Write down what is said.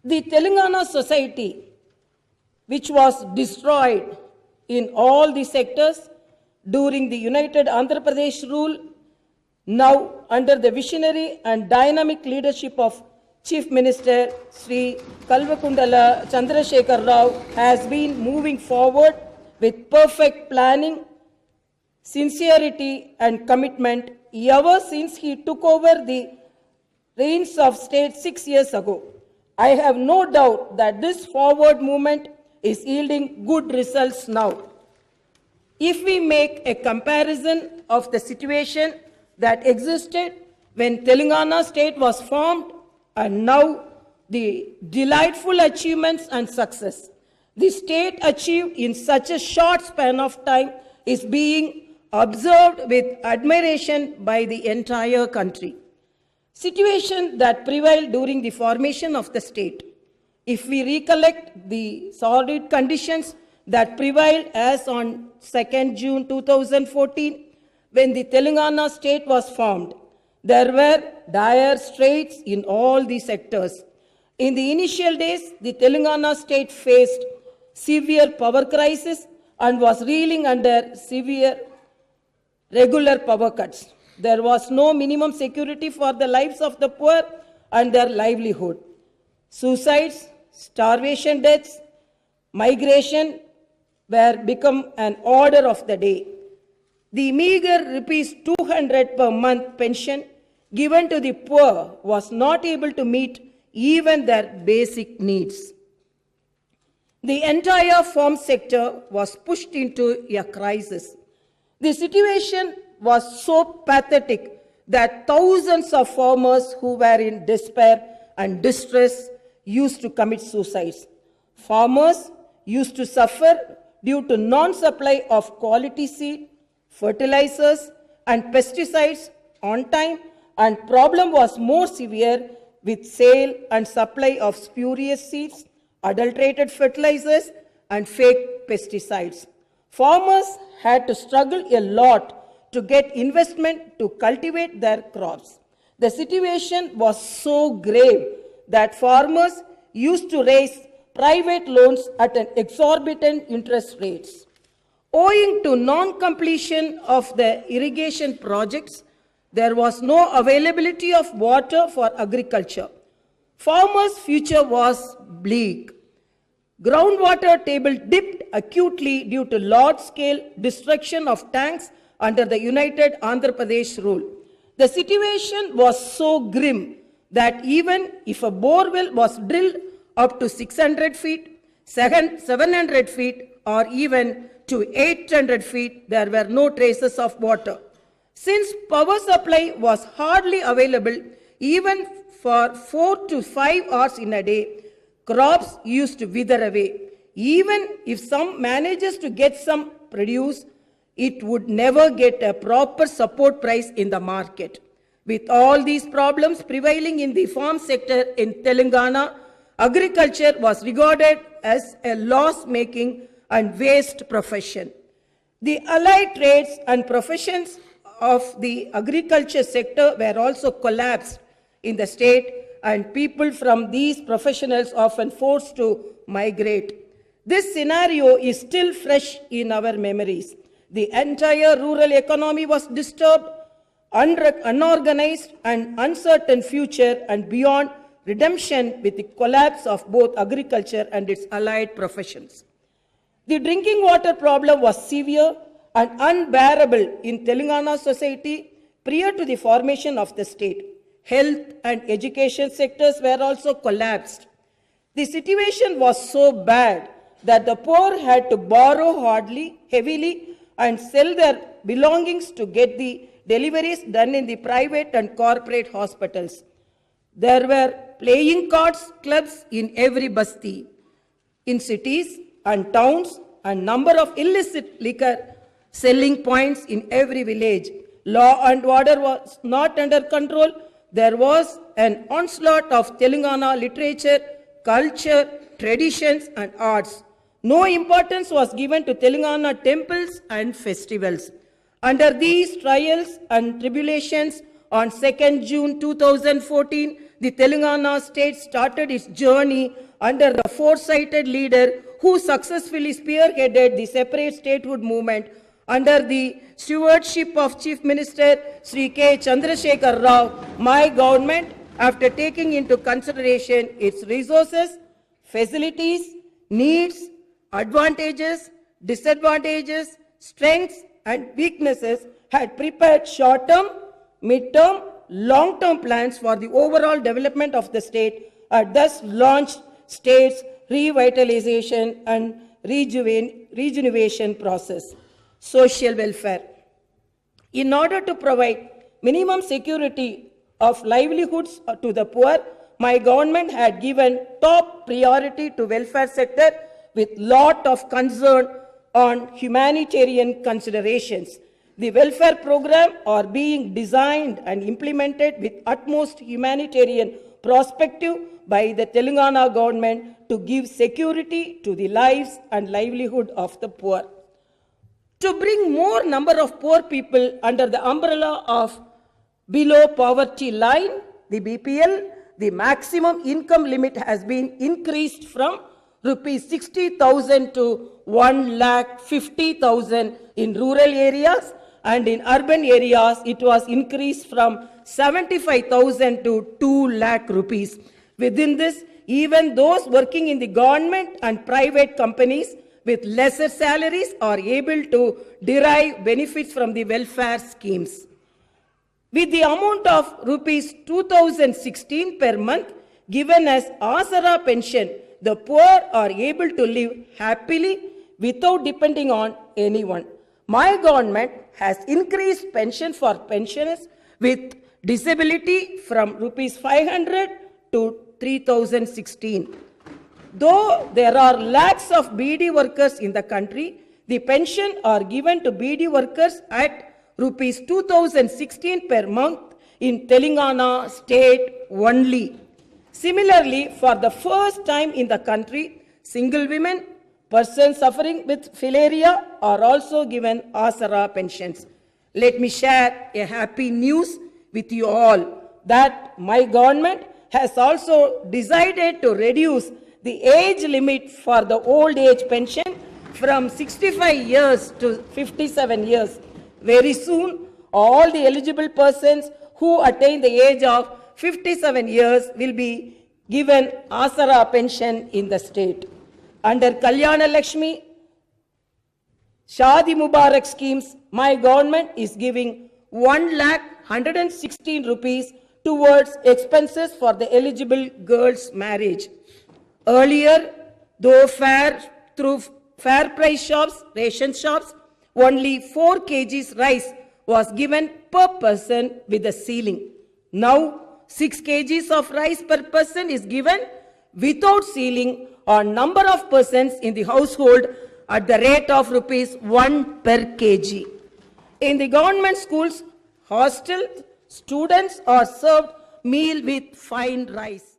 The Telangana society, which was destroyed in all the sectors during the United Andhra Pradesh rule, now under the visionary and dynamic leadership of Chief Minister Sri Kalvakundala Chandrasekhar Rao, has been moving forward with perfect planning, sincerity and commitment ever since he took over the reins of state 6 years ago. I have no doubt that this forward movement is yielding good results now. If we make a comparison of the situation that existed when Telangana state was formed and now the delightful achievements and success the state achieved in such a short span of time is being observed with admiration by the entire country. Situation that prevailed during the formation of the state. If we recollect the sordid conditions that prevailed as on 2nd June 2014, when the Telangana state was formed, there were dire straits in all the sectors. In the initial days, the Telangana state faced severe power crisis and was reeling under severe regular power cuts. There was no minimum security for the lives of the poor and their livelihood. Suicides, starvation deaths, migration were become an order of the day. The meager rupees 200 per month pension given to the poor was not able to meet even their basic needs. The entire farm sector was pushed into a crisis. The situation was so pathetic that thousands of farmers who were in despair and distress used to commit suicides. Farmers used to suffer due to non-supply of quality seed, fertilizers and pesticides on time, and problem was more severe with sale and supply of spurious seeds, adulterated fertilizers and fake pesticides. Farmers had to struggle a lot to get investment to cultivate their crops. The situation was so grave that farmers used to raise private loans at an exorbitant interest rates. Owing to non-completion of the irrigation projects, there was no availability of water for agriculture. Farmers' future was bleak. Groundwater table dipped acutely due to large-scale destruction of tanks under the United Andhra Pradesh rule. The situation was so grim that even if a borewell was drilled up to 600 feet, 700 feet, or even to 800 feet, there were no traces of water. Since power supply was hardly available even for 4 to 5 hours in a day, crops used to wither away. Even if some manages to get some produce, it would never get a proper support price in the market. With all these problems prevailing in the farm sector in Telangana, agriculture was regarded as a loss-making and waste profession. The allied trades and professions of the agriculture sector were also collapsed in the state, and people from these professionals often forced to migrate. This scenario is still fresh in our memories. The entire rural economy was disturbed, unorganized and uncertain future, and beyond redemption with the collapse of both agriculture and its allied professions. The drinking water problem was severe and unbearable in Telangana society prior to the formation of the state. Health and education sectors were also collapsed. The situation was so bad that the poor had to borrow heavily and sell their belongings to get the deliveries done in the private and corporate hospitals. There were playing cards clubs in every basti, in cities and towns, and number of illicit liquor selling points in every village. Law and order was not under control. There was an onslaught of Telangana literature, culture, traditions and arts. No importance was given to Telangana temples and festivals. Under these trials and tribulations, on 2nd June 2014, the Telangana state started its journey under the foresighted leader who successfully spearheaded the separate statehood movement under the stewardship of Chief Minister Sri K. Chandrasekhar Rao. My government, after taking into consideration its resources, facilities, needs, advantages, disadvantages, strengths and weaknesses, had prepared short-term, mid-term, long-term plans for the overall development of the state, and thus launched state's revitalization and rejuvenation process. Social welfare. In order to provide minimum security of livelihoods to the poor, my government had given top priority to welfare sector with lot of concern on humanitarian considerations. The welfare program are being designed and implemented with utmost humanitarian perspective by the Telangana government to give security to the lives and livelihood of the poor. To bring more number of poor people under the umbrella of below poverty line, the BPL, the maximum income limit has been increased from rupees 60,000 to 1,50,000 in rural areas, and in urban areas it was increased from 75,000 to 2 lakh rupees. Within this, even those working in the government and private companies with lesser salaries are able to derive benefits from the welfare schemes. With the amount of rupees 2016 per month given as Asara pension, the poor are able to live happily without depending on anyone. My government has increased pension for pensioners with disability from rupees 500 to 3016. Though there are lakhs of BD workers in the country, the pension are given to BD workers at rupees 2016 per month in Telangana state only. Similarly, for the first time in the country, single women, persons suffering with filaria are also given Asara pensions. Let me share a happy news with you all that my government has also decided to reduce the age limit for the old age pension from 65 years to 57 years. Very soon, all the eligible persons who attain the age of 57 years will be given Asara pension in the state. Under Kalyana Lakshmi, Shadi Mubarak schemes, my government is giving 1,116 rupees towards expenses for the eligible girls' marriage. Earlier, though through fair price shops, ration shops, only 4 kgs rice was given per person with a ceiling. Now, 6 kgs of rice per person is given without ceiling on number of persons in the household at the rate of rupees 1 per kg. In the government schools, hostels, students are served meal with fine rice.